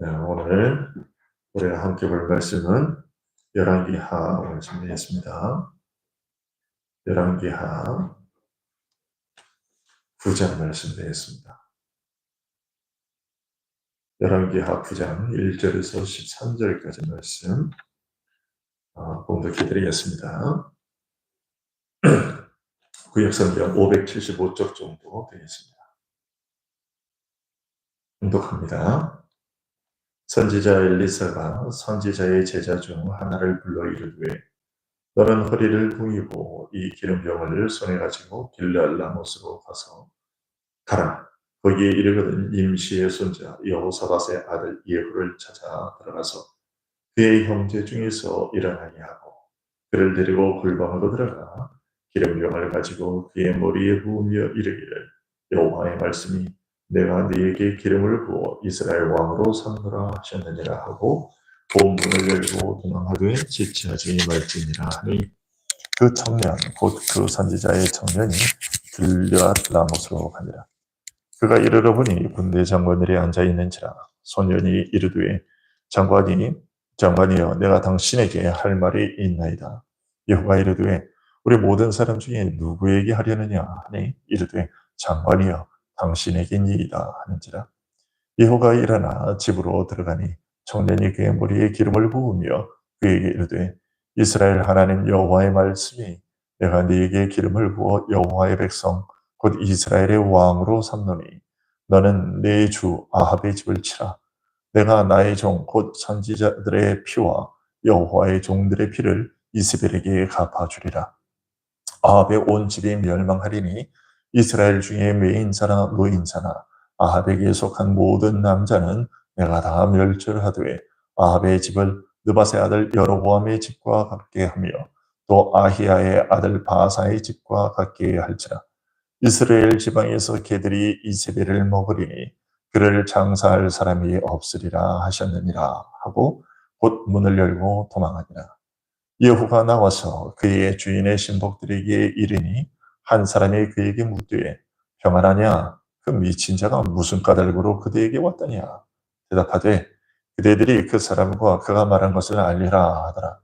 네, 오늘 우리가 함께 볼 말씀은 열왕기하 말씀이겠습니다. 열왕기하 9장 말씀 되겠습니다. 열왕기하 9장 1절에서 13절까지 말씀 봉독해 드리겠습니다. 구역성경 575쪽 정도 되겠습니다. 봉독합니다. 선지자 엘리사가 선지자의 제자 중 하나를 불러 이르되 너는 허리를 붕이고 이 기름병을 손에 가지고 길르앗 라못으로 가서 가라. 거기에 이르거든 임시의 손자 여호사밧의 아들 예후를 찾아 들어가서 그의 형제 중에서 일어나게 하고 그를 데리고 골방으로 들어가 기름병을 가지고 그의 머리에 부으며 이르기를 여호와의 말씀이 내가 네게 기름을 부어 이스라엘 왕으로 삼노라 하셨느니라 하고 본 문을 열고 도망하되 지체하지 말지니라 하니 그 청년 곧 그 선지자의 청년이 길르앗 라못으로 가니라. 그가 이르러 보니 군대 장관들이 앉아 있는지라 소년이 이르되 장관이여 내가 당신에게 할 말이 있나이다. 여호가 이르되 우리 모든 사람 중에 누구에게 하려느냐 하니 이르되 장관이여 당신에게니이다 하는지라. 여호가 일어나 집으로 들어가니 청년이 그의 머리에 기름을 부으며 그에게 이르되 이스라엘 하나님 여호와의 말씀이 내가 네게 기름을 부어 여호와의 백성 곧 이스라엘의 왕으로 삼노니 너는 내 주 아합의 집을 치라. 내가 나의 종 곧 선지자들의 피와 여호와의 종들의 피를 이스벨에게 갚아주리라. 아합의 온 집이 멸망하리니 이스라엘 중에 매인자나 노인자나 아합에게 속한 모든 남자는 내가 다 멸절하되 아합의 집을 느밧의 아들 여로보암의 집과 같게 하며 또 아히야의 아들 바사의 집과 같게 할지라. 이스라엘 지방에서 개들이 이세벨을 먹으리니 그를 장사할 사람이 없으리라 하셨느니라 하고 곧 문을 열고 도망하니라. 여호가 나와서 그의 주인의 신복들에게 이르니 한 사람이 그에게 묻되 평안하냐? 그 미친 자가 무슨 까닭으로 그대에게 왔더냐? 대답하되 그대들이 그 사람과 그가 말한 것을 알리라 하더라.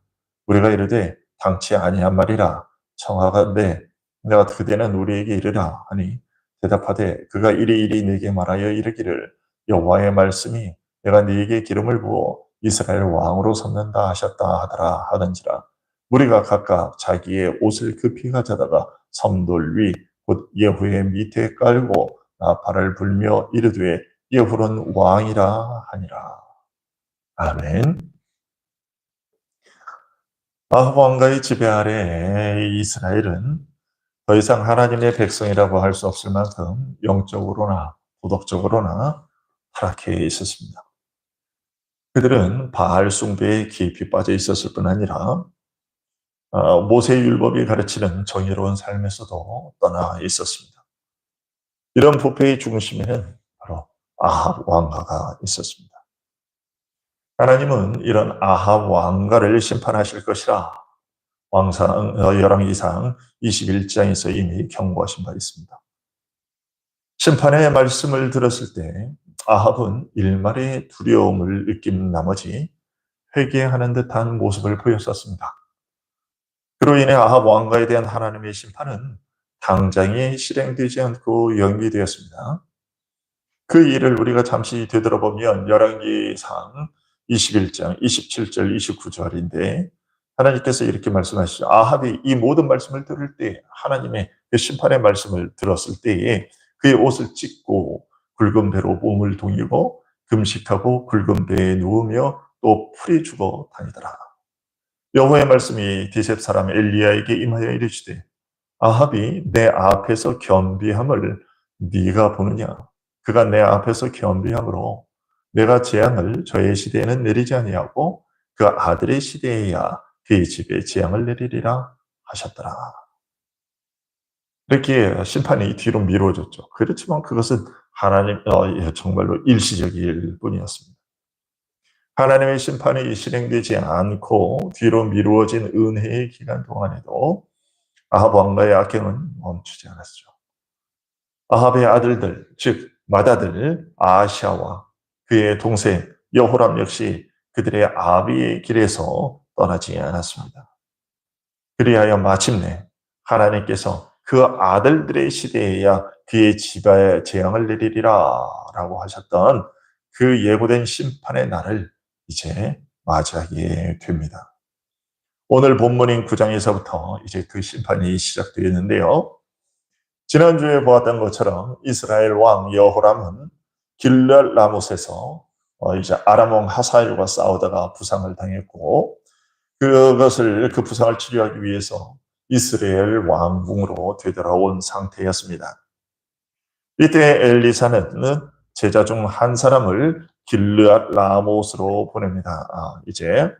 우리가 이르되 당치 아니한 말이라 청하건대 내가 그대는 우리에게 이르라 하니 대답하되 그가 이리이리 네게 말하여 이르기를 여호와의 말씀이 내가 네게 기름을 부어 이스라엘 왕으로 삼는다 하셨다 하더라 하던지라. 무리가 각각 자기의 옷을 급히 가져다가 섬돌 위 곧 예후의 밑에 깔고 나팔을 불며 이르되 예후는 왕이라 하니라. 아멘. 아합 왕가의 지배 아래 이스라엘은 더 이상 하나님의 백성이라고 할 수 없을 만큼 영적으로나 도덕적으로나 타락해 있었습니다. 그들은 바알 숭배에 깊이 빠져 있었을 뿐 아니라 모세의 율법이 가르치는 정의로운 삶에서도 떠나 있었습니다. 이런 부패의 중심에는 바로 아합 왕가가 있었습니다. 하나님은 이런 아합 왕가를 심판하실 것이라 열왕기상 21장에서 이미 경고하신 바 있습니다. 심판의 말씀을 들었을 때 아합은 일말의 두려움을 느낀 나머지 회개하는 듯한 모습을 보였었습니다. 그로 인해 아합 왕가에 대한 하나님의 심판은 당장에 실행되지 않고 연기되었습니다. 그 일을 우리가 잠시 되돌아보면 열왕기상 21장 27절 29절인데 하나님께서 이렇게 말씀하시죠. 아합이 이 모든 말씀을 들을 때 하나님의 그 심판의 말씀을 들었을 때에 그의 옷을 찢고 굵은 배로 몸을 동이고 금식하고 굵은 배에 누우며 또 풀이 죽어 다니더라. 여호와의 말씀이 디셉 사람 엘리야에게 임하여 이르시되 아합이 내 앞에서 겸비함을 네가 보느냐? 그가 내 앞에서 겸비함으로 내가 재앙을 저의 시대에는 내리지 아니하고 그 아들의 시대에야 그의 집에 재앙을 내리리라 하셨더라. 이렇게 심판이 뒤로 미뤄졌죠. 그렇지만 그것은 하나님 정말로 일시적일 뿐이었습니다. 하나님의 심판이 실행되지 않고 뒤로 미루어진 은혜의 기간 동안에도 아합 왕가의 악행은 멈추지 않았죠. 아합의 아들들, 즉 맏아들 아샤와 그의 동생 여호람 역시 그들의 아비의 길에서 떠나지 않았습니다. 그리하여 마침내 하나님께서 그 아들들의 시대에야 그의 집에 재앙을 내리리라 라고 하셨던 그 예고된 심판의 날을 이제 맞이하게 됩니다. 오늘 본문인 9장에서부터 이제 그 심판이 시작되었는데요. 지난주에 보았던 것처럼 이스라엘 왕 여호람은 길르앗 라못에서 이제 아람 왕 하사엘과 싸우다가 부상을 당했고, 그 부상을 치료하기 위해서 이스라엘 왕궁으로 되돌아온 상태였습니다. 이때 엘리사는 제자 중 한 사람을 길르앗 라못으로 보냅니다. 이제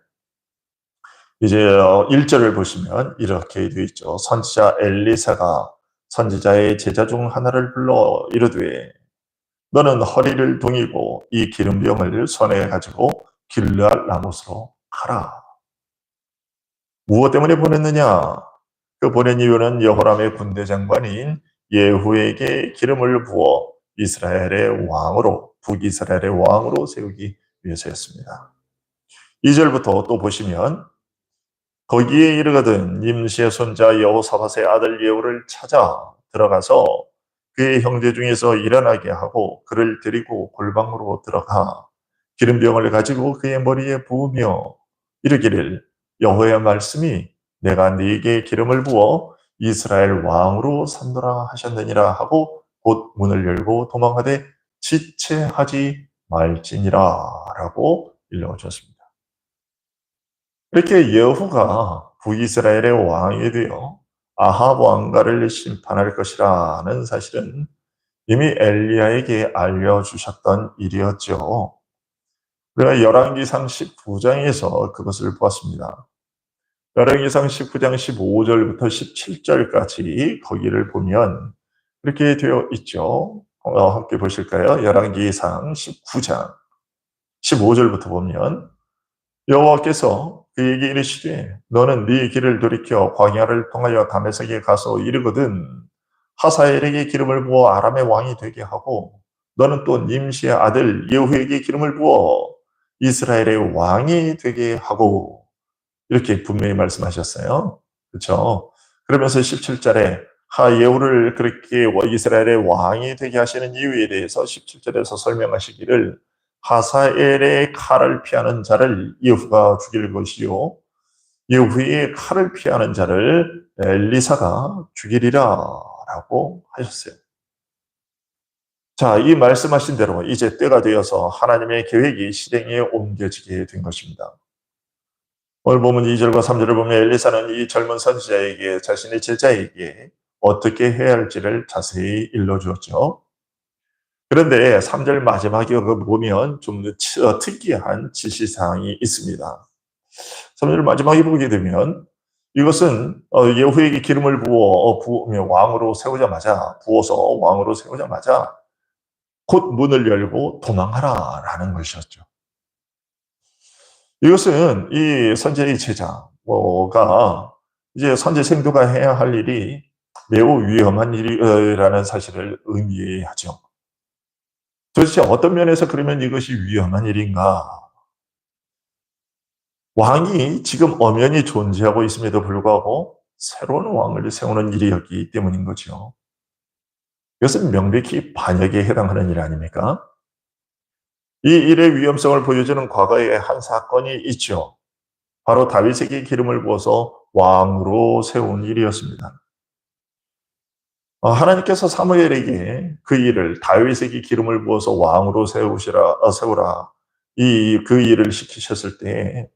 1절을 보시면 이렇게 되어 있죠. 선지자 엘리사가 선지자의 제자 중 하나를 불러 이르되 너는 허리를 동이고 이 기름병을 손에 가지고 길르앗 라못으로 가라. 무엇 때문에 보냈느냐? 그 보낸 이유는 여호람의 군대 장관인 예후에게 기름을 부어 이스라엘의 왕으로, 북이스라엘의 왕으로 세우기 위해서였습니다. 2절부터 또 보시면 거기에 이르거든 nim시의 손자 여호사밧의 아들 예후를 찾아 들어가서 그의 형제 중에서 일어나게 하고 그를 데리고 골방으로 들어가 기름병을 가지고 그의 머리에 부으며 이르기를 여호와의 말씀이 내가 네게 기름을 부어 이스라엘 왕으로 삼노라 하셨느니라 하고 곧 문을 열고 도망하되 지체하지 말지니라 라고 일러주었습니다. 이렇게 여호가 북이스라엘의 왕이 되어 아합 왕가를 심판할 것이라는 사실은 이미 엘리야에게 알려주셨던 일이었죠. 우리가 열왕기상 19장에서 그것을 보았습니다. 열왕기상 19장 15절부터 17절까지 거기를 보면 이렇게 되어 있죠. 함께 보실까요? 열왕기상 19장 15절부터 보면 여호와께서 그에게 이르시되 너는 네 길을 돌이켜 광야를 통하여 다메섹에 가서 이르거든 하사엘에게 기름을 부어 아람의 왕이 되게 하고 너는 또 nim시의 아들 예후에게 기름을 부어 이스라엘의 왕이 되게 하고 이렇게 분명히 말씀하셨어요. 그렇죠? 그러면서 17절에 예후를 그렇게 이스라엘의 왕이 되게 하시는 이유에 대해서 17절에서 설명하시기를 하사엘의 칼을 피하는 자를 예후가 죽일 것이요 예후의 칼을 피하는 자를 엘리사가 죽이리라 라고 하셨어요. 자, 이 말씀하신 대로 이제 때가 되어서 하나님의 계획이 실행에 옮겨지게 된 것입니다. 오늘 보면 2절과 3절을 보면 엘리사는 이 젊은 선지자에게 자신의 제자에게 어떻게 해야 할지를 자세히 일러주었죠. 그런데 3절 마지막에 보면 좀 특이한 지시사항이 있습니다. 3절 마지막에 보게 되면 이것은 예후에게 기름을 부으며 왕으로 세우자마자 부어서 왕으로 세우자마자 곧 문을 열고 도망하라 라는 것이었죠. 이것은 이 선지자의 제자가 이제 선지 생도가 해야 할 일이 매우 위험한 일이라는 사실을 의미하죠. 도대체 어떤 면에서 그러면 이것이 위험한 일인가? 왕이 지금 엄연히 존재하고 있음에도 불구하고 새로운 왕을 세우는 일이었기 때문인 거죠. 이것은 명백히 반역에 해당하는 일 아닙니까? 이 일의 위험성을 보여주는 과거의 한 사건이 있죠. 바로 다윗에게 기름을 부어서 왕으로 세운 일이었습니다. 하나님께서 사무엘에게 그 일을 다윗에게 기름을 부어서 왕으로 세우라 그 일을 시키셨을 때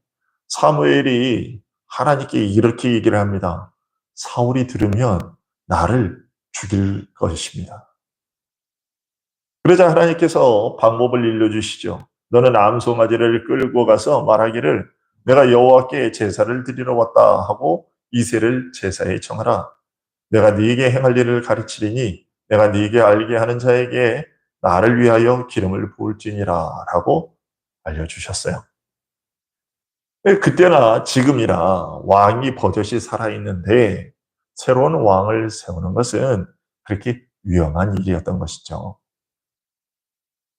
사무엘이 하나님께 이렇게 얘기를 합니다. 사울이 들으면 나를 죽일 것입니다. 그러자 하나님께서 방법을 일러주시죠. 너는 암송아지를 끌고 가서 말하기를 내가 여호와께 제사를 드리러 왔다 하고 이새를 제사에 청하라. 내가 네게 행할 일을 가르치리니 내가 네게 알게 하는 자에게 나를 위하여 기름을 부을지니라 라고 알려주셨어요. 그때나 지금이나 왕이 버젓이 살아있는데 새로운 왕을 세우는 것은 그렇게 위험한 일이었던 것이죠.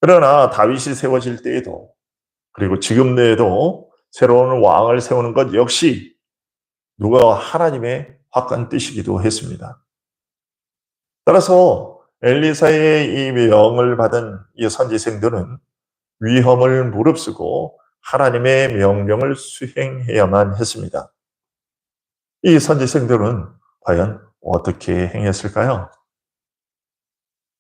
그러나 다윗이 세워질 때에도 그리고 지금 내에도 새로운 왕을 세우는 것 역시 누가 하나님의 확고한 뜻이기도 했습니다. 따라서 엘리사의 이 명을 받은 이 선지생들은 위험을 무릅쓰고 하나님의 명령을 수행해야만 했습니다. 이 선지생들은 과연 어떻게 행했을까요?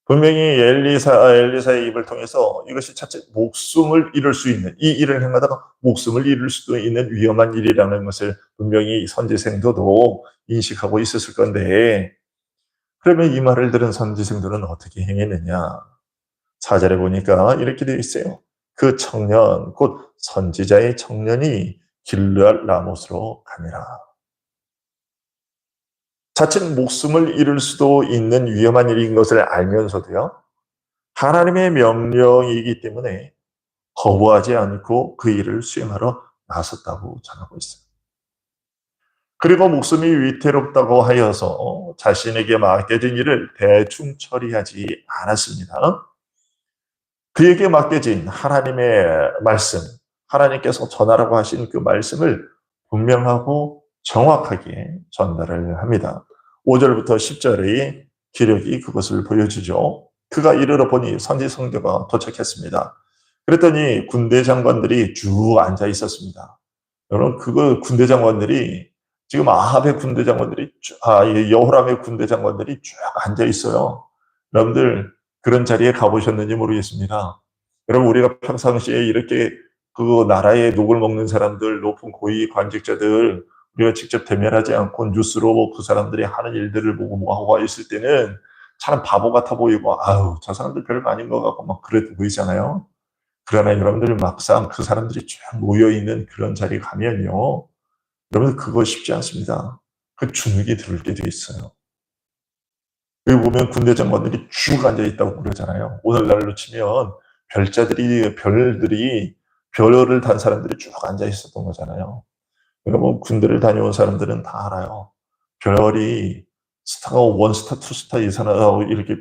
분명히 엘리사의 입을 통해서 이것이 자칫 목숨을 잃을 수 있는, 이 일을 행하다가 목숨을 잃을 수도 있는 위험한 일이라는 것을 분명히 선지생들도 인식하고 있었을 건데, 그러면 이 말을 들은 선지생들은 어떻게 행했느냐? 4절에 보니까 이렇게 되어 있어요. 그 청년, 곧 선지자의 청년이 길르앗 라못으로 가니라. 자칫 목숨을 잃을 수도 있는 위험한 일인 것을 알면서도요, 하나님의 명령이기 때문에 거부하지 않고 그 일을 수행하러 나섰다고 전하고 있어요. 그리고 목숨이 위태롭다고 하여서 자신에게 맡겨진 일을 대충 처리하지 않았습니다. 그에게 맡겨진 하나님의 말씀, 하나님께서 전하라고 하신 그 말씀을 분명하고 정확하게 전달을 합니다. 5절부터 10절의 기록이 그것을 보여주죠. 그가 이르러 보니 선지 성도가 도착했습니다. 그랬더니 군대 장관들이 쭉 앉아 있었습니다. 여러분, 그거 군대 장관들이 지금 아합의 군대 장관들이 여호람의 군대 장관들이 쭉 앉아 있어요. 여러분들 그런 자리에 가보셨는지 모르겠습니다. 여러분, 우리가 평상시에 이렇게 그 나라의 녹을 먹는 사람들, 높은 고위 관직자들 우리가 직접 대면하지 않고 뉴스로 그 사람들이 하는 일들을 보고 뭐 하고 있을 때는 참 바보 같아 보이고, 아유, 저 사람들 별거 아닌 것 같고 막 그래 보이잖아요. 그러나 여러분들 막상 그 사람들이 쭉 모여있는 그런 자리에 가면요, 여러분 그거 쉽지 않습니다. 그 주눅이 들 때도 있어요. 여기 보면 군대 장관들이 쭉 앉아있다고 그러잖아요. 오늘날로 치면 별들이 별을 단 사람들이 쭉 앉아있었던 거잖아요. 그러니까 군대를 다녀온 사람들은 다 알아요. 별이 스타가 원스타, 투스타 이렇게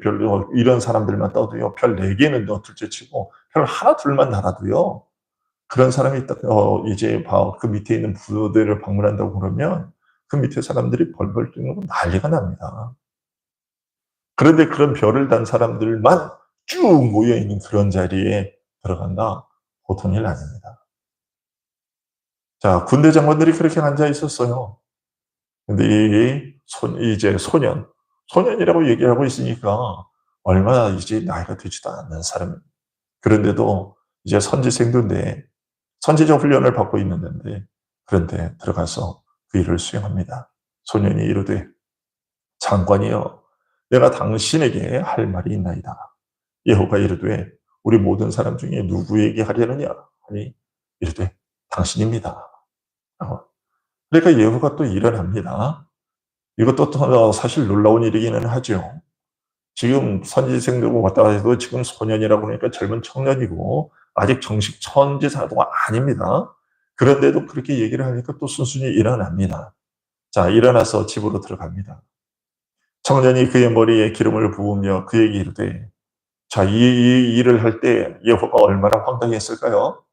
이런 사람들만 떠도요, 별 4개는 둘째 치고 별 하나 둘만 달아도요, 그런 사람이 딱 이제 그 밑에 있는 부대를 방문한다고 그러면 그 밑에 사람들이 벌벌 뛰고 난리가 납니다. 그런데 그런 별을 단 사람들만 쭉 모여있는 그런 자리에 들어간다? 보통 일 아닙니다. 자, 군대 장관들이 그렇게 앉아 있었어요. 근데 이제 소년이라고 얘기하고 있으니까 얼마나 이제 나이가 되지도 않는 사람, 그런데도 이제 선지생도인데 선지자 훈련을 받고 있는데, 그런데 들어가서 그 일을 수행합니다. 소년이 이르되 장관이여, 내가 당신에게 할 말이 있나이다. 여호와가 이르되 우리 모든 사람 중에 누구에게 하려느냐 하니 이르되 당신입니다. 그러니까 예후가 또 일어납니다. 이것도 사실 놀라운 일이기는 하죠. 지금 선지생들고 왔다 해도 지금 소년이라고 하니까 젊은 청년이고 아직 정식 선지자도 아닙니다. 그런데도 그렇게 얘기를 하니까 또 순순히 일어납니다. 자, 일어나서 집으로 들어갑니다. 청년이 그의 머리에 기름을 부으며 그에게 이르되, 자, 이 일을 할 때 여호와가 얼마나 황당했을까요?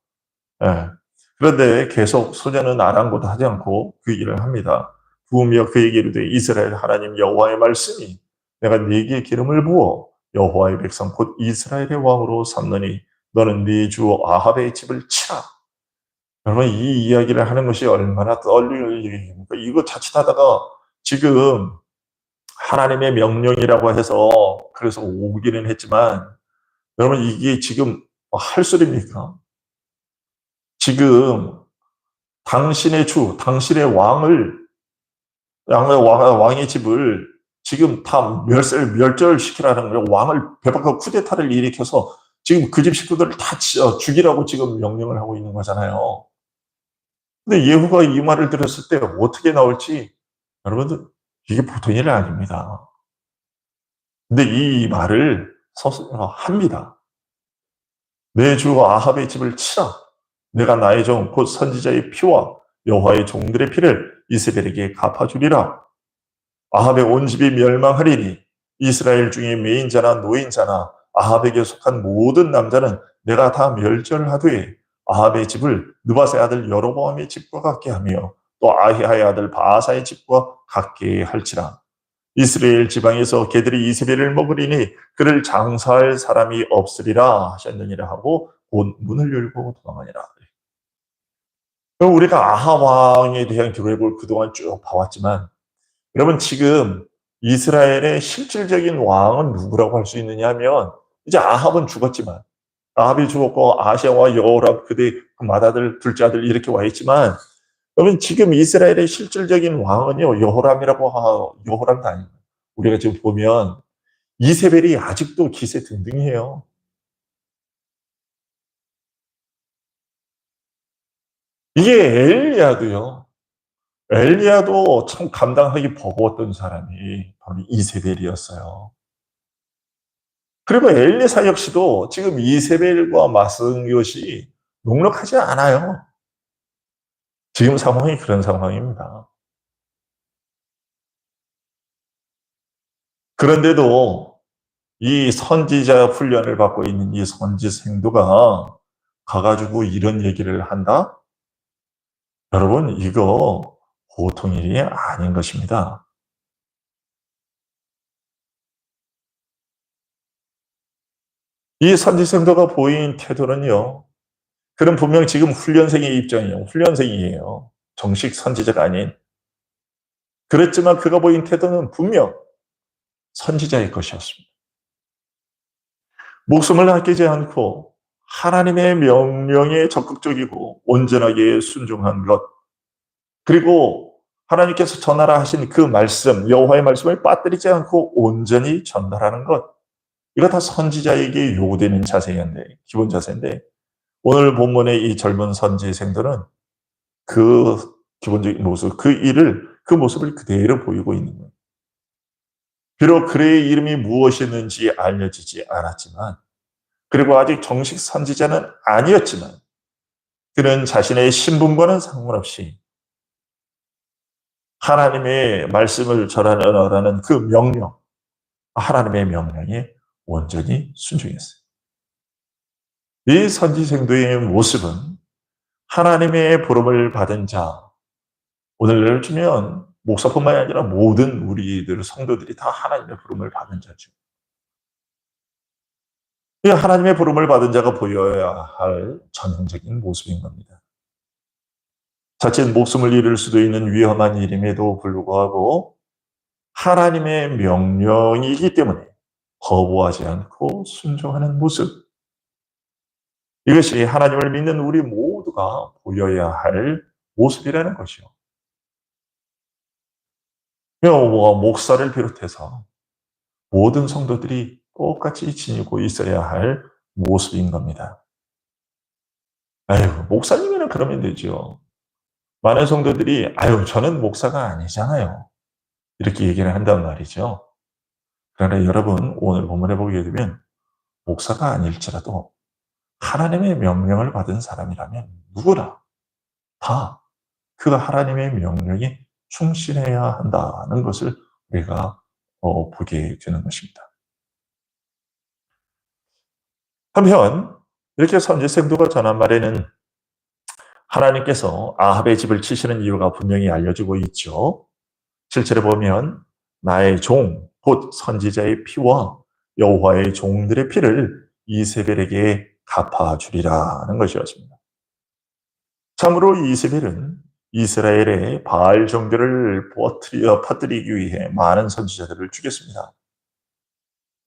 예. 그런데 계속 소년은 아랑곳하지 않고 그 일을 합니다. 부으며 그에게 이르되 이스라엘 하나님 여호와의 말씀이 내가 네게 기름을 부어 여호와의 백성 곧 이스라엘의 왕으로 삼느니 너는 네 주 아합의 집을 치라. 여러분, 이 이야기를 하는 것이 얼마나 떨릴 일입니까? 이거 자칫하다가 지금 하나님의 명령이라고 해서 그래서 오기는 했지만, 여러분 이게 지금 할 소리입니까? 지금 당신의 당신의 왕의 집을 지금 다 멸절시키라는 거예요. 왕을 베박하고 쿠데타를 일으켜서 지금 그 집 식구들을 다 죽이라고 지금 명령을 하고 있는 거잖아요. 근데 예후가 이 말을 들었을 때 어떻게 나올지, 여러분들 이게 보통 일이 아닙니다. 근데 이 말을 합니다. 내 주 아합의 집을 치라. 내가 나의 종 곧 선지자의 피와 여호와의 종들의 피를 이스라엘에게 갚아주리라. 아합의 온 집이 멸망하리니 이스라엘 중에 메인자나 노인자나 아합에게 속한 모든 남자는 내가 다 멸절하되 아합의 집을 느바세 아들 여로보암의 집과 같게 하며 또 아히야의 아들 바아사의 집과 같게 할지라. 이스라엘 지방에서 개들이 이세벨을 먹으리니 그를 장사할 사람이 없으리라 하셨느니라 하고 곧 문을 열고 도망하니라. 그럼 우리가 아합 왕에 대한 기록을 그동안 쭉 봐왔지만, 여러분 지금 이스라엘의 실질적인 왕은 누구라고 할 수 있느냐 하면, 이제 아합은 죽었지만, 아합이 죽었고 아시아와 여호람 그의 그 맏아들 둘째 아들 이렇게 와 있지만, 여러분 지금 이스라엘의 실질적인 왕은요 여호람도 아닙니다. 우리가 지금 보면 이세벨이 아직도 기세 등등해요. 이게 엘리야도 참 감당하기 버거웠던 사람이 바로 이세벨이었어요. 그리고 엘리사 역시도 지금 이세벨과 맞선 것이 녹록하지 않아요. 지금 상황이 그런 상황입니다. 그런데도 이 선지자 훈련을 받고 있는 이 선지 생도가 가가지고 이런 얘기를 한다? 여러분, 이거 보통 일이 아닌 것입니다. 이 선지 생도가 보인 태도는요, 그는 분명 지금 훈련생의 입장이에요. 훈련생이에요. 정식 선지자가 아닌. 그랬지만 그가 보인 태도는 분명 선지자의 것이었습니다. 목숨을 아끼지 않고 하나님의 명령에 적극적이고 온전하게 순종한 것, 그리고 하나님께서 전하라 하신 그 말씀, 여호와의 말씀을 빠뜨리지 않고 온전히 전달하는 것, 이거 다 선지자에게 요구되는 자세인데, 기본 자세인데, 오늘 본문의 이 젊은 선지생들은 그 기본적인 모습, 그 모습을 그대로 보이고 있는 거예요. 비록 그의 이름이 무엇이었는지 알려지지 않았지만, 그리고 아직 정식 선지자는 아니었지만, 그는 자신의 신분과는 상관없이 하나님의 말씀을 전하라는 그 명령, 하나님의 명령에 온전히 순종했어요. 이 선지생도의 모습은 하나님의 부름을 받은 자, 오늘날 주면 목사뿐만 아니라 모든 우리들 성도들이 다 하나님의 부름을 받은 자죠. 이 하나님의 부름을 받은 자가 보여야 할 전형적인 모습인 겁니다. 자칫 목숨을 잃을 수도 있는 위험한 일임에도 불구하고 하나님의 명령이기 때문에 거부하지 않고 순종하는 모습, 이것이 하나님을 믿는 우리 모두가 보여야 할 모습이라는 것이요. 목사를 비롯해서 모든 성도들이 똑같이 지니고 있어야 할 모습인 겁니다. 아유, 목사님이나 그러면 되죠. 많은 성도들이 아유, 저는 목사가 아니잖아요, 이렇게 얘기를 한단 말이죠. 그러나 여러분, 오늘 본문에 보게 되면 목사가 아닐지라도 하나님의 명령을 받은 사람이라면 누구나 다 그 하나님의 명령에 충실해야 한다는 것을 우리가 보게 되는 것입니다. 한편 이렇게 선지생도가 전한 말에는 하나님께서 아합의 집을 치시는 이유가 분명히 알려지고 있죠. 실제로 보면 나의 종, 곧 선지자의 피와 여호와의 종들의 피를 이세벨에게 갚아주리라는 것이었습니다. 참으로 이세벨은 이스라엘의 바알 종교를 퍼뜨리기 위해 많은 선지자들을 죽였습니다.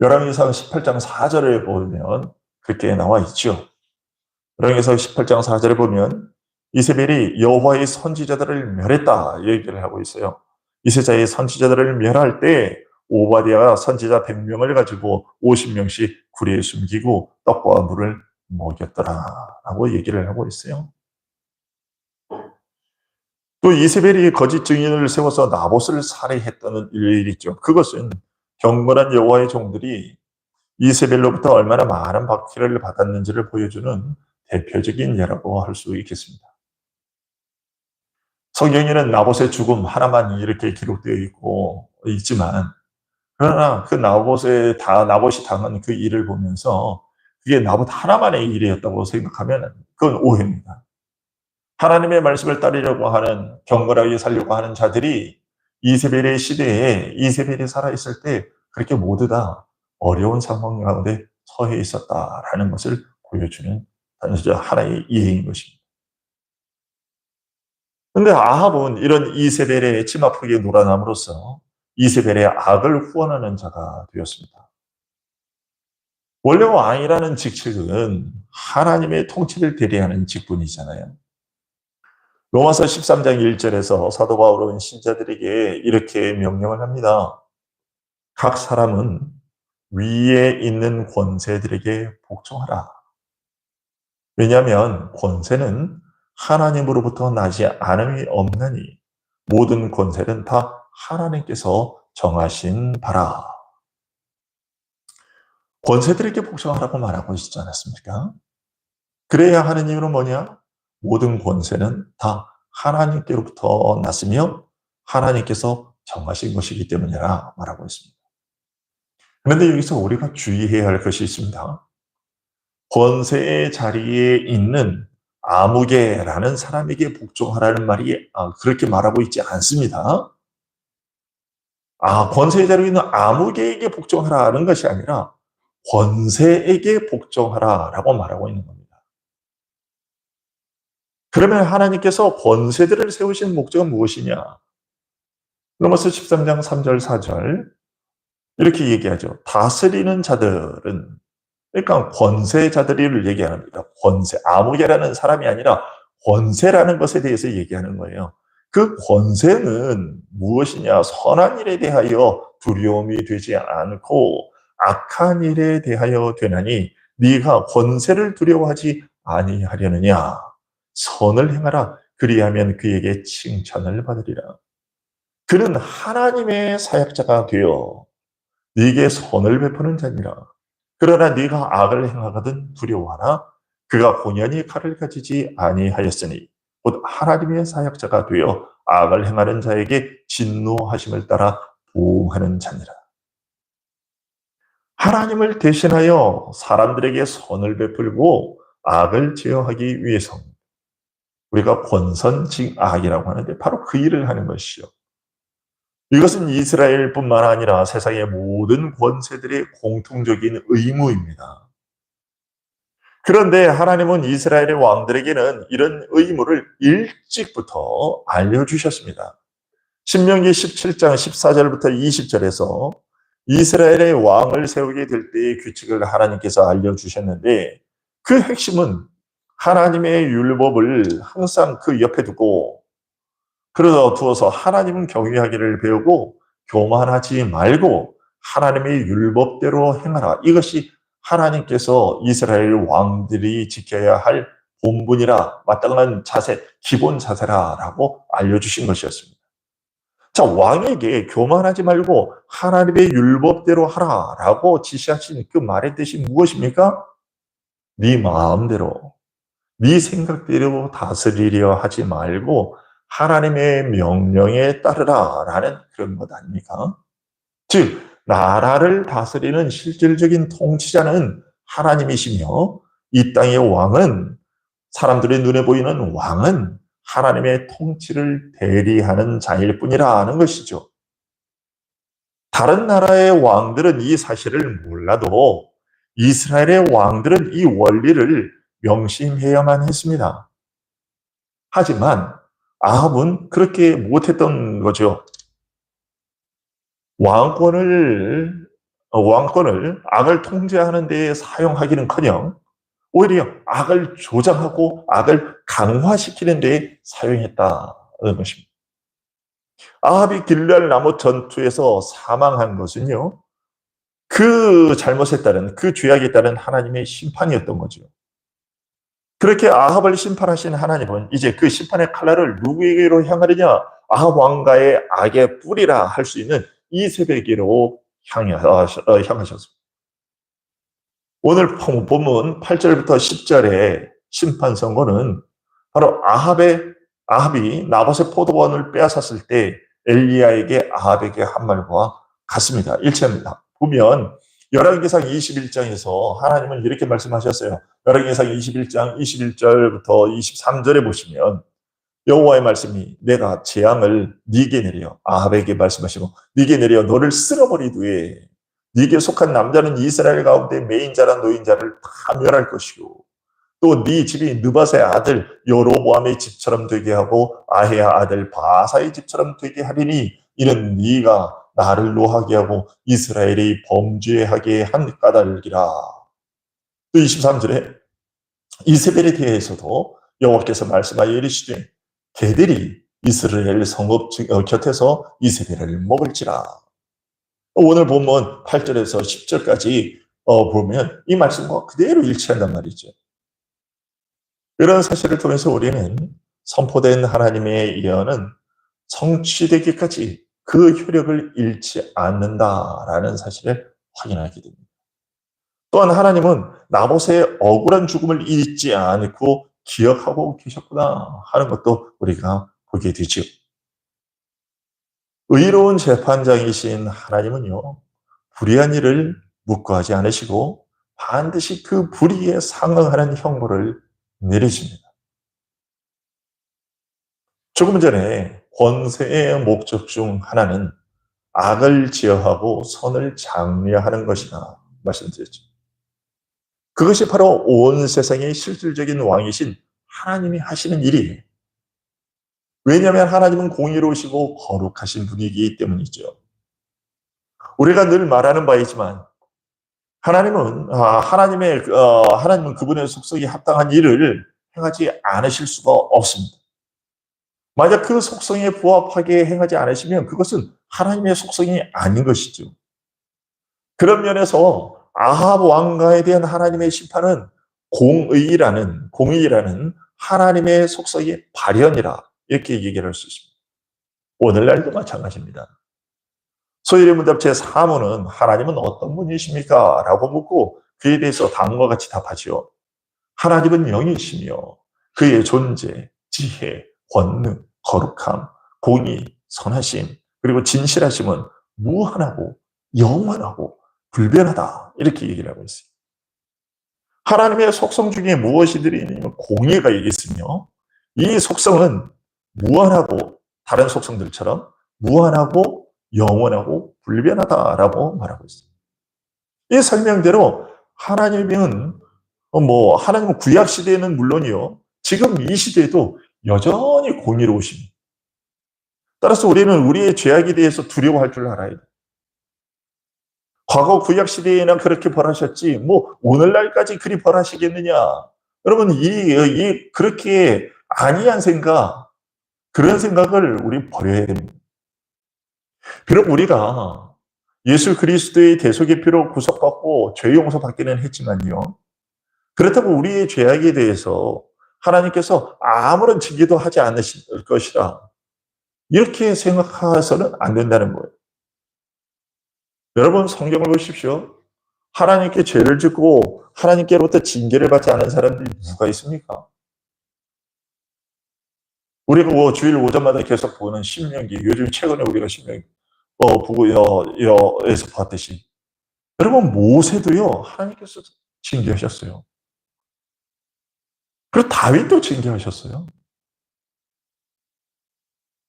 열왕기상 18장 4절에 보면 그렇게 나와 있죠. 열왕기상 18장 4절에 보면 이세벨이 여호와의 선지자들을 멸했다 얘기를 하고 있어요. 이세자의 선지자들을 멸할 때 오바댜가 선지자 100명을 가지고 50명씩 구리에 숨기고 떡과 물을 먹였더라라고 얘기를 하고 있어요. 또 이세벨이 거짓 증인을 세워서 나봇을 살해했다는 일이 있죠. 그것은 경건한 여호와의 종들이 이세벨로부터 얼마나 많은 박해를 받았는지를 보여주는 대표적인 예라고 할 수 있겠습니다. 성경에는 나봇의 죽음 하나만 이렇게 기록되어 있지만, 그러나 그 나봇이 당한 그 일을 보면서 그게 나봇 하나만의 일이었다고 생각하면 그건 오해입니다. 하나님의 말씀을 따르려고 하는, 경건하게 살려고 하는 자들이 이세벨의 시대에 이세벨이 살아있을 때 그렇게 모두 다 어려운 상황 가운데 처해 있었다라는 것을 보여주는 하나의 예인 것입니다. 근데 아합은 이런 이세벨의 치마폭에 놀아남으로써 이세벨의 악을 후원하는 자가 되었습니다. 원래 왕이라는 직책은 하나님의 통치를 대리하는 직분이잖아요. 로마서 13장 1절에서 사도 바울은 신자들에게 이렇게 명령을 합니다. 각 사람은 위에 있는 권세들에게 복종하라. 왜냐하면 권세는 하나님으로부터 나지 않음이 없나니 모든 권세는 다 하나님께서 정하신 바라. 권세들에게 복종하라고 말하고 있지 않았습니까? 그래야 하는 이유는 뭐냐? 모든 권세는 다 하나님께로부터 났으며 하나님께서 정하신 것이기 때문이라 말하고 있습니다. 그런데 여기서 우리가 주의해야 할 것이 있습니다. 권세의 자리에 있는 아무개라는 사람에게 복종하라는 말이 그렇게 말하고 있지 않습니다. 권세의 자리에 있는 아무개에게 복종하라는 것이 아니라 권세에게 복종하라라고 말하고 있는 겁니다. 그러면 하나님께서 권세들을 세우신 목적은 무엇이냐? 로마서 13장 3절 4절 이렇게 얘기하죠. 다스리는 자들은, 그러니까 권세자들을 얘기합니다. 권세, 아무개라는 사람이 아니라 권세라는 것에 대해서 얘기하는 거예요. 그 권세는 무엇이냐? 선한 일에 대하여 두려움이 되지 않고 악한 일에 대하여 되나니 네가 권세를 두려워하지 아니하려느냐? 선을 행하라. 그리하면 그에게 칭찬을 받으리라. 그는 하나님의 사역자가 되어 네게 선을 베푸는 자니라. 그러나 네가 악을 행하거든 두려워하라. 그가 본연히 칼을 가지지 아니하였으니 곧 하나님의 사역자가 되어 악을 행하는 자에게 진노하심을 따라 보응하는 자니라. 하나님을 대신하여 사람들에게 선을 베풀고 악을 제어하기 위해서 우리가 권선징악이라고 하는데 바로 그 일을 하는 것이죠. 이것은 이스라엘뿐만 아니라 세상의 모든 권세들의 공통적인 의무입니다. 그런데 하나님은 이스라엘의 왕들에게는 이런 의무를 일찍부터 알려주셨습니다. 신명기 17장 14절부터 20절에서 이스라엘의 왕을 세우게 될 때의 규칙을 하나님께서 알려주셨는데 그 핵심은 하나님의 율법을 항상 그 옆에 두고 그러다 두어서 하나님은 경외하기를 배우고 교만하지 말고 하나님의 율법대로 행하라. 이것이 하나님께서 이스라엘 왕들이 지켜야 할 본분이라 마땅한 자세, 기본 자세라라고 알려주신 것이었습니다. 자, 왕에게 교만하지 말고 하나님의 율법대로 하라라고 지시하신 그 말의 뜻이 무엇입니까? 네 마음대로, 네 생각대로 다스리려 하지 말고 하나님의 명령에 따르라라는 그런 것 아닙니까? 즉 나라를 다스리는 실질적인 통치자는 하나님이시며 이 땅의 왕은, 사람들의 눈에 보이는 왕은 하나님의 통치를 대리하는 자일 뿐이라는 것이죠. 다른 나라의 왕들은 이 사실을 몰라도 이스라엘의 왕들은 이 원리를 명심해야만 했습니다. 하지만 아합은 그렇게 못했던 거죠. 왕권을 악을 통제하는 데에 사용하기는커녕 오히려 악을 조장하고 악을 강화시키는 데에 사용했다는 것입니다. 아합이 길랄 나무 전투에서 사망한 것은요, 그 잘못에 따른, 그 죄악에 따른 하나님의 심판이었던 거죠. 그렇게 아합을 심판하신 하나님은 이제 그 심판의 칼날을 누구에게로 향하느냐? 아합 왕가의 악의 뿌리라 할 수 있는 이세벨에게로 향하셨습니다. 오늘 본문 8절부터 10절의 심판 선고는 바로 아합이 나봇의 포도원을 빼앗았을 때 엘리야에게 아합에게 한 말과 같습니다. 일치합니다. 보면 열왕기상 21장에서 하나님은 이렇게 말씀하셨어요. 열왕기상 21장 21절부터 23절에 보시면 여호와의 말씀이 내가 재앙을 네게 내려 아합에게 말씀하시고 네게 내려 너를 쓸어버리되 네게 속한 남자는 이스라엘 가운데 매인자라 노인자를 다 멸할 것이고 또 네 집이 느밧의 아들 여로보암의 집처럼 되게 하고 아헤야 아들 바사의 집처럼 되게 하리니 이는 네가 나를 노하게 하고 이스라엘이 범죄하게 한 까닭이라. 또 23절에 이세벨에 대해서도 여호와께서 말씀하여 이르시되 개들이 이스라엘 성읍 곁에서 이세벨을 먹을지라. 오늘 본문 8절에서 10절까지 보면 이 말씀과 그대로 일치한단 말이죠. 이런 사실을 통해서 우리는 선포된 하나님의 예언은 성취되기까지 그 효력을 잃지 않는다라는 사실을 확인하게 됩니다. 또한 하나님은 나봇의 억울한 죽음을 잊지 않고 기억하고 계셨구나 하는 것도 우리가 보게 되죠. 의로운 재판장이신 하나님은요, 불의한 일을 묵과하지 않으시고 반드시 그 불의에 상응하는 형벌을 내리십니다. 조금 전에 권세의 목적 중 하나는 악을 제어하고 선을 장려하는 것이다 말씀드렸죠. 그것이 바로 온 세상의 실질적인 왕이신 하나님이 하시는 일이에요. 왜냐하면 하나님은 공의로우시고 거룩하신 분이기 때문이죠. 우리가 늘 말하는 바이지만 하나님은 그분의 속성에 합당한 일을 행하지 않으실 수가 없습니다. 만약 그 속성에 부합하게 행하지 않으시면 그것은 하나님의 속성이 아닌 것이죠. 그런 면에서 아합 왕가에 대한 하나님의 심판은 공의라는 하나님의 속성의 발현이라 이렇게 얘기를 할 수 있습니다. 오늘날도 마찬가지입니다. 소위문답 제4문은 하나님은 어떤 분이십니까? 라고 묻고 그에 대해서 다음과 같이 답하지요. 하나님은 영이시며 그의 존재, 지혜, 권능, 거룩함, 공의, 선하심, 그리고 진실하심은 무한하고 영원하고 불변하다. 이렇게 얘기를 하고 있어요. 하나님의 속성 중에 무엇이 들어있냐면 공의가 있으며 이 속성은 무한하고 다른 속성들처럼 무한하고 영원하고 불변하다라고 말하고 있습니다. 이 설명대로 하나님은 구약 시대에는 물론이요, 지금 이 시대에도 여전히 공의로우십니다. 따라서 우리는 우리의 죄악에 대해서 두려워할 줄 알아야 돼요. 과거 구약 시대에는 그렇게 벌하셨지, 오늘날까지 그리 벌하시겠느냐? 여러분, 그렇게 아니한 생각, 그런 생각을 우리 버려야 됩니다. 비록 우리가 예수 그리스도의 대속의 피로 구속받고 죄 용서받기는 했지만요, 그렇다고 우리의 죄악에 대해서 하나님께서 아무런 징계도 하지 않으실 것이라 이렇게 생각해서는 안 된다는 거예요. 여러분, 성경을 보십시오. 하나님께 죄를 짓고 하나님께로부터 징계를 받지 않은 사람들이 누가 있습니까? 우리가 주일 오전마다 계속 보는 신명기, 요즘 최근에 우리가 신명기 부고에서 봤듯이, 여러분, 모세도요 하나님께서 징계하셨어요. 그리고 다윗도 징계하셨어요.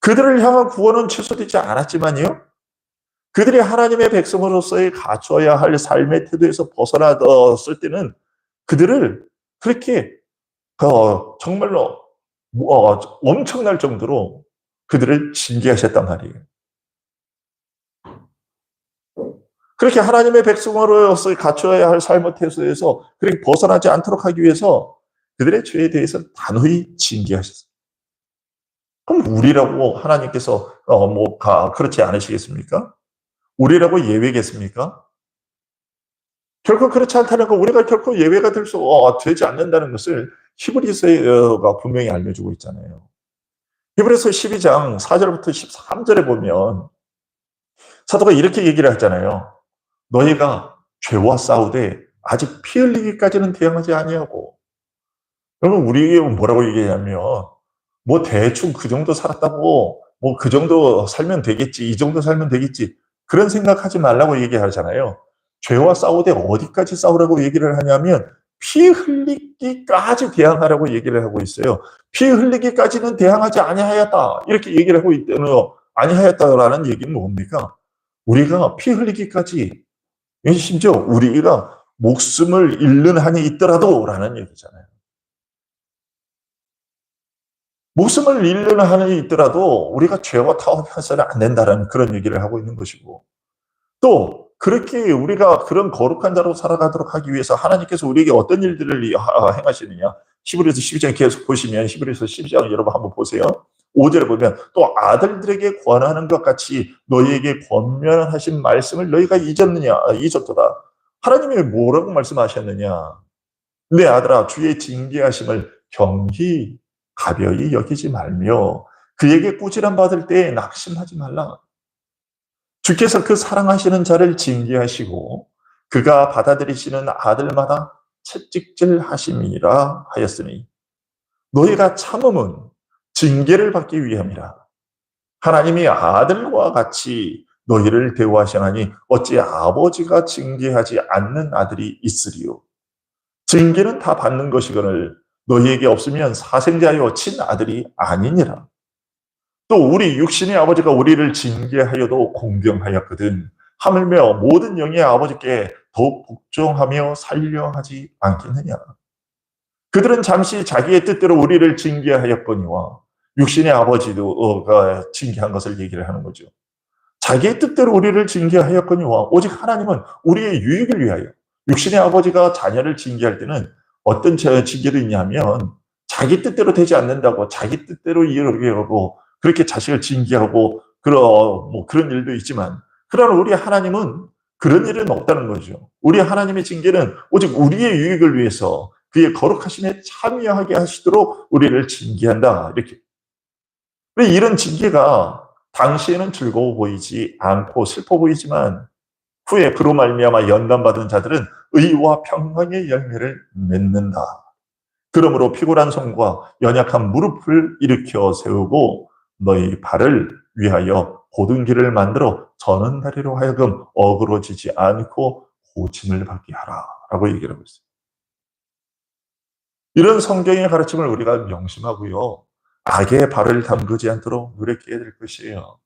그들을 향한 구원은 취소되지 않았지만요, 그들이 하나님의 백성으로서의 갖춰야 할 삶의 태도에서 벗어났을 때는 그들을 그렇게 정말로 엄청날 정도로 그들을 징계하셨단 말이에요. 그렇게 하나님의 백성으로서 갖춰야 할 삶의 태도에서 그렇게 벗어나지 않도록 하기 위해서 그들의 죄에 대해서 단호히 징계하셨어요. 그럼 우리라고 하나님께서 그렇지 않으시겠습니까? 우리라고 예외겠습니까? 결코 그렇지 않다는 거, 우리가 결코 예외가 되지 않는다는 것을 히브리서가 분명히 알려주고 있잖아요. 히브리서 12장 4절부터 13절에 보면 사도가 이렇게 얘기를 하잖아요. 너희가 죄와 싸우되 아직 피 흘리기까지는 대항하지 아니하고. 그러면 우리에게 뭐라고 얘기하냐면 대충 그 정도 살았다고 그 정도 살면 되겠지, 이 정도 살면 되겠지, 그런 생각하지 말라고 얘기하잖아요. 죄와 싸우되 어디까지 싸우라고 얘기를 하냐면 피 흘리기까지 대항하라고 얘기를 하고 있어요. 피 흘리기까지는 대항하지 아니하였다. 이렇게 얘기를 하고 있다는 아니하였다라는 얘기는 뭡니까? 우리가 피 흘리기까지, 심지어 우리가 목숨을 잃는 한이 있더라도 라는 얘기잖아요. 목숨을 잃는 한이 있더라도 우리가 죄와 타협해서는 안 된다는 그런 얘기를 하고 있는 것이고, 또 그렇게 우리가 그런 거룩한 자로 살아가도록 하기 위해서 하나님께서 우리에게 어떤 일들을 행하시느냐. 히브리서 12장 계속 보시면 히브리서 12장 여러분 한번 보세요. 5절에 보면 또 아들들에게 권하는 것 같이 너희에게 권면하신 말씀을 너희가 잊었도다. 하나님이 뭐라고 말씀하셨느냐. 내 아들아 주의 징계하심을 경히 가벼이 여기지 말며 그에게 꾸지람 받을 때에 낙심하지 말라. 주께서 그 사랑하시는 자를 징계하시고 그가 받아들이시는 아들마다 채찍질하심이라 하였으니 너희가 참음은 징계를 받기 위함이라. 하나님이 아들과 같이 너희를 대우하시나니 어찌 아버지가 징계하지 않는 아들이 있으리요. 징계는 다 받는 것이거늘 너희에게 없으면 사생자여 친아들이 아니니라. 또 우리 육신의 아버지가 우리를 징계하여도 공경하였거든 하물며 모든 영의 아버지께 더욱 복종하며 살려 하지 않겠느냐. 그들은 잠시 자기의 뜻대로 우리를 징계하였거니와 육신의 아버지가 징계한 것을 얘기를 하는 거죠. 자기의 뜻대로 우리를 징계하였거니와 오직 하나님은 우리의 유익을 위하여. 육신의 아버지가 자녀를 징계할 때는 어떤 징계도 있냐면 자기 뜻대로 되지 않는다고 자기 뜻대로 이러고 그렇게 자식을 징계하고 그런 일도 있지만, 그러나 우리 하나님은 그런 일은 없다는 거죠. 우리 하나님의 징계는 오직 우리의 유익을 위해서 그의 거룩하심에 참여하게 하시도록 우리를 징계한다. 이렇게. 이런 징계가 당시에는 즐거워 보이지 않고 슬퍼 보이지만 후에 그로 말미암아 연단받은 자들은 의와 평강의 열매를 맺는다. 그러므로 피곤한 손과 연약한 무릎을 일으켜 세우고 너희 발을 위하여 고든 길을 만들어 저는 다리로 하여금 어그러지지 않고 고침을 받게 하라 라고 얘기를 하고 있어요. 이런 성경의 가르침을 우리가 명심하고요. 악의 발을 담그지 않도록 노력해야 될 것이에요.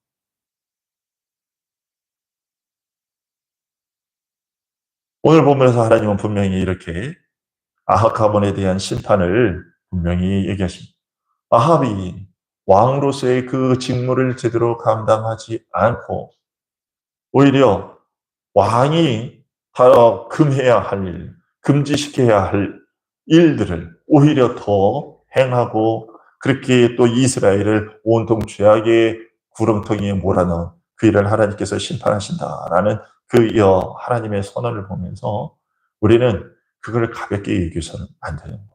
오늘 보면서 하나님은 분명히 이렇게 아합 가문에 대한 심판을 분명히 얘기하십니다. 아합이 왕으로서의 그 직무를 제대로 감당하지 않고 오히려 왕이 금해야 할 일, 금지시켜야 할 일들을 오히려 더 행하고 그렇게 또 이스라엘을 온통 죄악의 구렁텅이에 몰아넣은 그 일을 하나님께서 심판하신다라는 그 하나님의 선언을 보면서 우리는 그걸 가볍게 여겨서는 안 되는 거예요.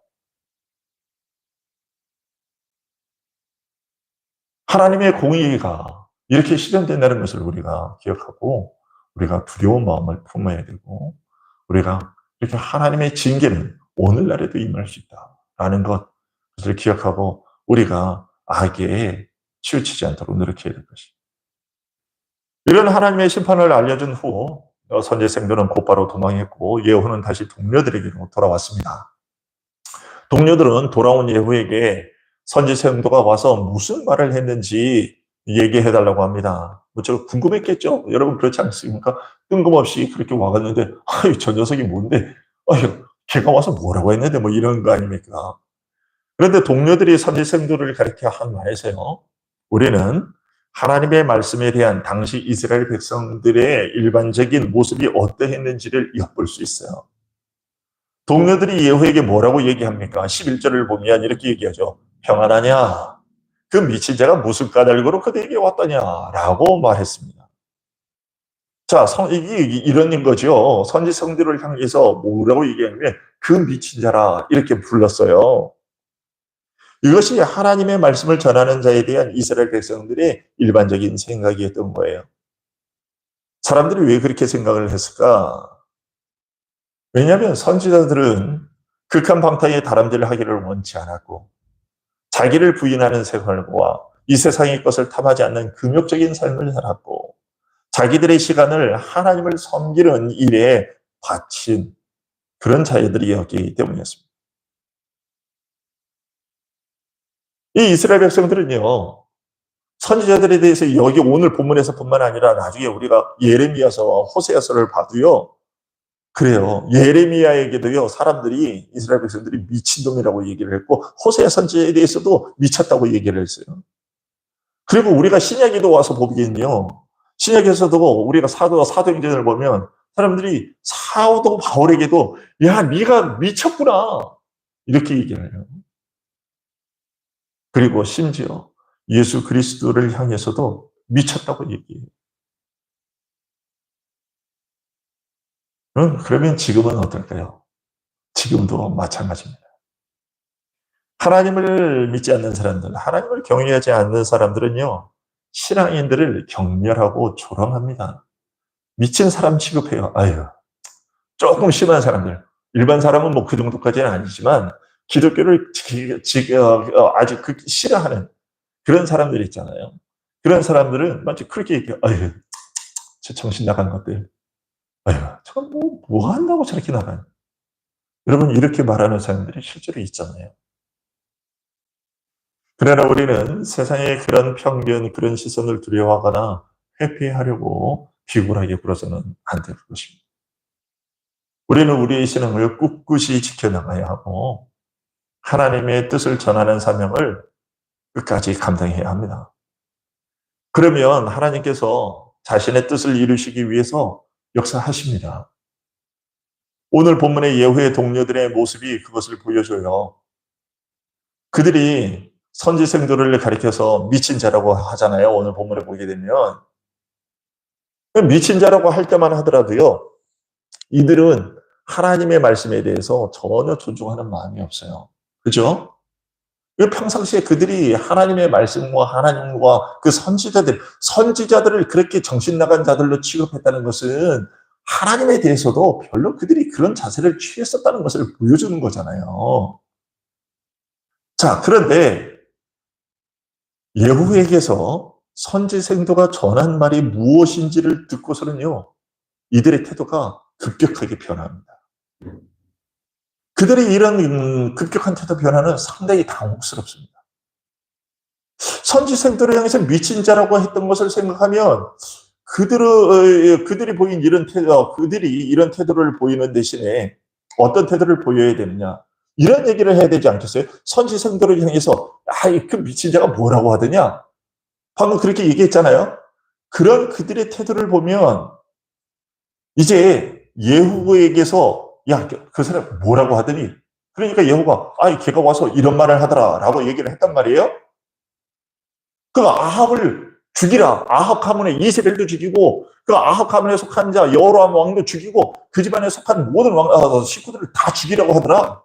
하나님의 공의가 이렇게 실현된다는 것을 우리가 기억하고 우리가 두려운 마음을 품어야 되고 우리가 이렇게 하나님의 징계는 오늘날에도 임할 수 있다라는 것을 기억하고 우리가 악에 치우치지 않도록 노력해야 될 것입니다. 이런 하나님의 심판을 알려준 후 선지생들은 곧바로 도망했고 예후는 다시 동료들에게로 돌아왔습니다. 동료들은 돌아온 예후에게 선지생도가 와서 무슨 말을 했는지 얘기해달라고 합니다. 저 궁금했겠죠? 여러분 그렇지 않습니까? 뜬금없이 그렇게 와갔는데 아유 저 녀석이 뭔데? 아유 걔가 와서 뭐라고 했는데 뭐 이런 거 아닙니까? 그런데 동료들이 선지생도를 가르쳐 한 말에서요. 우리는 하나님의 말씀에 대한 당시 이스라엘 백성들의 일반적인 모습이 어떠했는지를 엿볼 수 있어요. 동료들이 예후에게 뭐라고 얘기합니까? 11절을 보면 이렇게 얘기하죠. 평안하냐? 그 미친 자가 무슨 까닭으로 그대에게 왔더냐? 라고 말했습니다. 자, 이게 이런 거죠. 선지성들을 향해서 뭐라고 얘기하냐면 그 미친 자라 이렇게 불렀어요. 이것이 하나님의 말씀을 전하는 자에 대한 이스라엘 백성들의 일반적인 생각이었던 거예요. 사람들이 왜 그렇게 생각을 했을까? 왜냐하면 선지자들은 극한 방탕의 다람쥐를 하기를 원치 않았고 자기를 부인하는 생활과 이 세상의 것을 탐하지 않는 금욕적인 삶을 살았고 자기들의 시간을 하나님을 섬기는 일에 바친 그런 자들이었기 때문이었습니다. 이 이스라엘 백성들은요, 선지자들에 대해서 여기 오늘 본문에서뿐만 아니라 나중에 우리가 예레미야서, 호세아서를 봐도요, 그래요. 예레미야에게도요, 사람들이, 이스라엘 백성들이 미친놈이라고 얘기를 했고, 호세아 선지자에 대해서도 미쳤다고 얘기를 했어요. 그리고 우리가 신약에도 와서 보기엔요, 신약에서도 우리가 사도행전을 보면 사람들이 사도 바울에게도 야, 네가 미쳤구나 이렇게 얘기를 해요. 그리고 심지어 예수 그리스도를 향해서도 미쳤다고 얘기해요. 그러면 지금은 어떨까요? 지금도 마찬가지입니다. 하나님을 믿지 않는 사람들, 하나님을 경외하지 않는 사람들은요, 신앙인들을 경멸하고 조롱합니다. 미친 사람 취급해요. 아유, 조금 심한 사람들. 일반 사람은 뭐 그 정도까지는 아니지만 기독교를 아주 싫어하는 그런 사람들 있잖아요. 그런 사람들은 마치 그렇게 얘기해요. 아유, 저 정신 나간 것들. 아유, 저건 뭐 한다고 저렇게 나가요. 여러분, 이렇게 말하는 사람들이 실제로 있잖아요. 그러나 우리는 세상의 그런 편견, 그런 시선을 두려워하거나 회피하려고 비굴하게 굴어서는 안 될 것입니다. 우리는 우리의 신앙을 꿋꿋이 지켜나가야 하고 하나님의 뜻을 전하는 사명을 끝까지 감당해야 합니다. 그러면 하나님께서 자신의 뜻을 이루시기 위해서 역사하십니다. 오늘 본문의 예후의 동료들의 모습이 그것을 보여줘요. 그들이 선지생들을 가리켜서 미친 자라고 하잖아요. 오늘 본문에 보게 되면. 미친 자라고 할 때만 하더라도요, 이들은 하나님의 말씀에 대해서 전혀 존중하는 마음이 없어요. 그죠? 평상시에 그들이 하나님의 말씀과 하나님과 그 선지자들을 그렇게 정신 나간 자들로 취급했다는 것은 하나님에 대해서도 별로 그들이 그런 자세를 취했었다는 것을 보여주는 거잖아요. 자, 그런데 예후에게서 선지생도가 전한 말이 무엇인지를 듣고서는요, 이들의 태도가 급격하게 변합니다. 그들의 이런 급격한 태도 변화는 상당히 당혹스럽습니다. 선지생들을 향해서 미친 자라고 했던 것을 생각하면 그들이 보인 이런 태도, 그들이 이런 태도를 보이는 대신에 어떤 태도를 보여야 되느냐, 이런 얘기를 해야 되지 않겠어요? 선지생들을 향해서 그 미친 자가 뭐라고 하더냐, 방금 그렇게 얘기했잖아요. 그런 그들의 태도를 보면 이제 예후에게서 야, 그 사람 뭐라고 하더니, 그러니까 예후가 걔가 와서 이런 말을 하더라라고 얘기를 했단 말이에요. 그 아합을 죽이라. 아합 가문의 이세벨도 죽이고 그 아합 가문에 속한 자 여호람 왕도 죽이고 그 집안에 속한 모든 식구들을 다 죽이라고 하더라.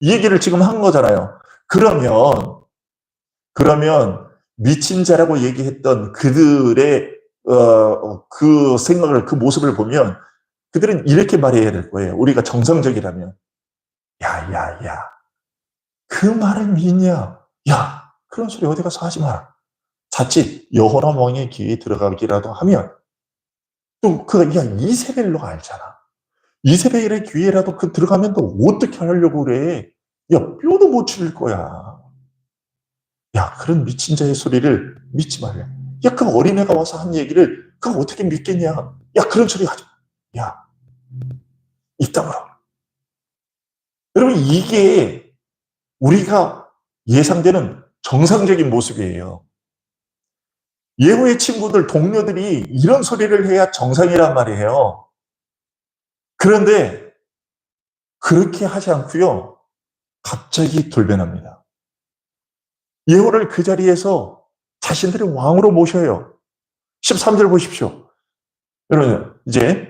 이 얘기를 지금 한 거잖아요. 그러면 미친 자라고 얘기했던 그들의 그 생각을, 그 모습을 보면 그들은 이렇게 말해야 될 거예요. 우리가 정상적이라면, 야, 그 말을 믿냐? 야, 그런 소리 어디 가서 하지 마라. 자칫 여호람 왕의 귀에 들어가기라도 하면 또 이세벨로 알잖아. 이세벨의 귀에라도 들어가면 또 어떻게 하려고 그래? 야, 뼈도 못 추릴 거야. 야, 그런 미친 자의 소리를 믿지 말래. 야, 그 어린애가 와서 한 얘기를 그거 어떻게 믿겠냐? 야, 그런 소리 하지 마. 야, 이따구로. 여러분, 이게 우리가 예상되는 정상적인 모습이에요. 예후의 친구들, 동료들이 이런 소리를 해야 정상이란 말이에요. 그런데 그렇게 하지 않고요, 갑자기 돌변합니다. 예후를 그 자리에서 자신들의 왕으로 모셔요. 13절 보십시오. 여러분, 이제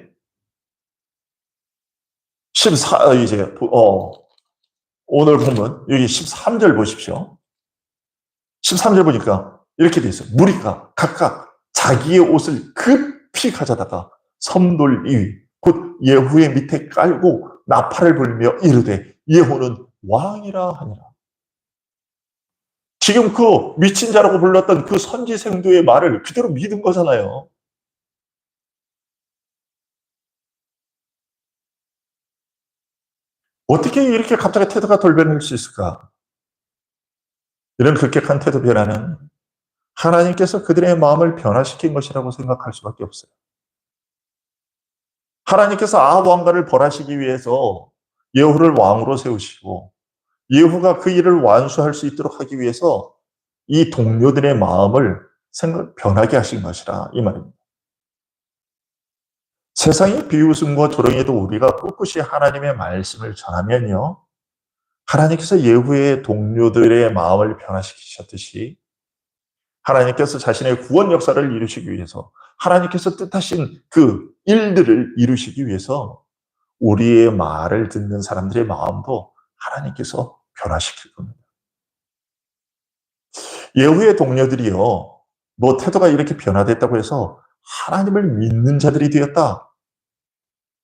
오늘 보면 여기 13절 보십시오. 13절 보니까 이렇게 돼 있어요. 무리가 각각 자기의 옷을 급히 가져다가 섬돌 위 곧 예후의 밑에 깔고 나팔을 불며 이르되 예후는 왕이라 하니라. 지금 그 미친 자라고 불렀던 그 선지생도의 말을 그대로 믿은 거잖아요. 어떻게 이렇게 갑자기 태도가 돌변할 수 있을까? 이런 급격한 태도 변화는 하나님께서 그들의 마음을 변화시킨 것이라고 생각할 수밖에 없어요. 하나님께서 아합 왕가를 벌하시기 위해서 예후를 왕으로 세우시고 예후가 그 일을 완수할 수 있도록 하기 위해서 이 동료들의 마음을 변하게 하신 것이라 이 말입니다. 세상이 비웃음과 조롱해도 우리가 꿋꿋이 하나님의 말씀을 전하면요, 하나님께서 예후의 동료들의 마음을 변화시키셨듯이 하나님께서 자신의 구원 역사를 이루시기 위해서 하나님께서 뜻하신 그 일들을 이루시기 위해서 우리의 말을 듣는 사람들의 마음도 하나님께서 변화시킬 겁니다. 예후의 동료들이요, 뭐 태도가 이렇게 변화됐다고 해서 하나님을 믿는 자들이 되었다,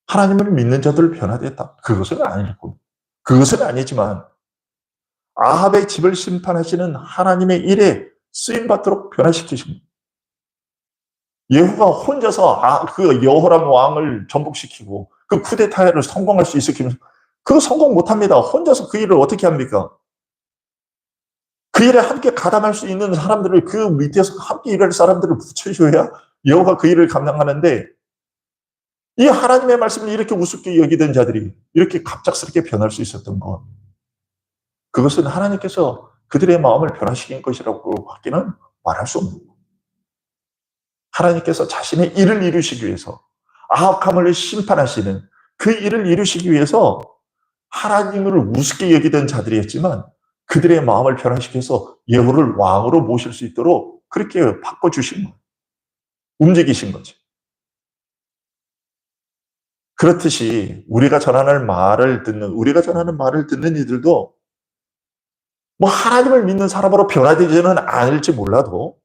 하나님을 믿는 자들 변화됐다, 그것은 아니고, 그것은 아니지만 아합의 집을 심판하시는 하나님의 일에 쓰임받도록 변화시키십니다. 예후가 혼자서 그 여호람 왕을 전복시키고 그 쿠데타를 성공할 수 있었기면 그거 성공 못합니다. 혼자서 그 일을 어떻게 합니까? 그 일에 함께 가담할 수 있는 사람들을, 그 밑에서 함께 일할 사람들을 붙여줘야 여호가 그 일을 감당하는데, 이 하나님의 말씀을 이렇게 우습게 여기던 자들이 이렇게 갑작스럽게 변할 수 있었던 것, 그것은 하나님께서 그들의 마음을 변화시킨 것이라고 하기는 말할 수 없는 거예요. 하나님께서 자신의 일을 이루시기 위해서 아합함을 심판하시는 그 일을 이루시기 위해서 하나님을 우습게 여기던 자들이었지만 그들의 마음을 변화시켜서 예후를 왕으로 모실 수 있도록 그렇게 바꿔주신 거예요. 움직이신 거죠. 그렇듯이 우리가 전하는 말을 듣는 이들도 뭐 하나님을 믿는 사람으로 변화되지는 않을지 몰라도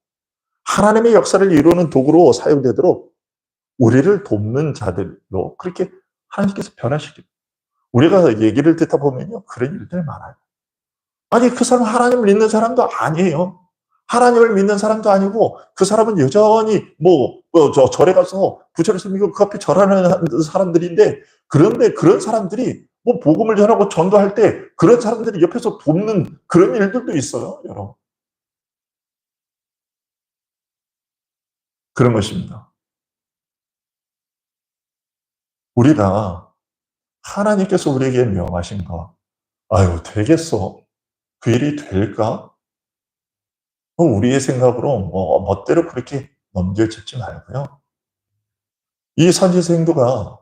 하나님의 역사를 이루는 도구로 사용되도록 우리를 돕는 자들로 그렇게 하나님께서 변화시킵니다. 우리가 얘기를 듣다 보면요, 그런 일들 많아요. 아니, 그 사람 하나님을 믿는 사람도 아니에요. 하나님을 믿는 사람도 아니고 그 사람은 여전히 절에 가서 부처를 섬기고 그 앞에 절하는 사람들인데, 그런데 그런 사람들이 뭐 복음을 전하고 전도할 때 그런 사람들이 옆에서 돕는 그런 일들도 있어요, 여러분. 그런 것입니다. 우리가 하나님께서 우리에게 명하신 거, 아유, 되겠어? 그 일이 될까? 우리의 생각으로 멋대로 그렇게 넘겨짚지 말고요. 이 선지생도가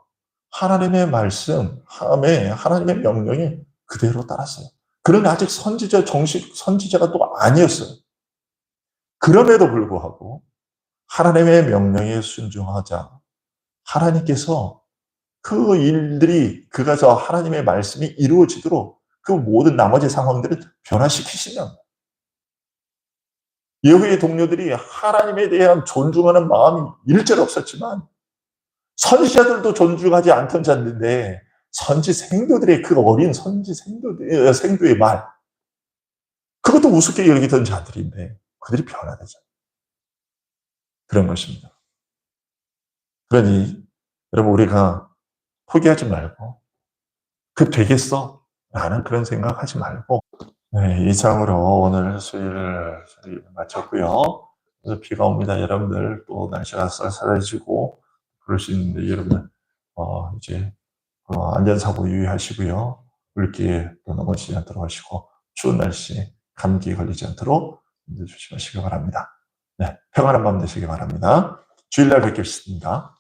하나님의 말씀, 하나님의 명령에 그대로 따랐어요. 그러나 아직 정식 선지자가 또 아니었어요. 그럼에도 불구하고 하나님의 명령에 순종하자 하나님께서 그 일들이, 그가 하나님의 말씀이 이루어지도록 그 모든 나머지 상황들을 변화시키시면, 예후의 동료들이 하나님에 대한 존중하는 마음이 일절 없었지만 선지자들도 존중하지 않던 자인데 선지생도들의 그 어린 생도의 말, 그것도 우습게 여기던 자들인데 그들이 변화되잖아요. 그런 것입니다. 그러니 여러분, 우리가 포기하지 말고 그 되겠어? 라는 그런 생각하지 말고, 네, 이상으로 오늘 수요일을 마쳤고요. 그래서 비가 옵니다. 여러분들 또 날씨가 쌀쌀해지고 그럴 수 있는데 여러분 이제 안전사고 유의하시고요. 물기에 또 넘어지지 않도록 하시고 추운 날씨 감기 걸리지 않도록 조심하시기 바랍니다. 네, 평안한 밤 되시기 바랍니다. 주일날 뵙겠습니다.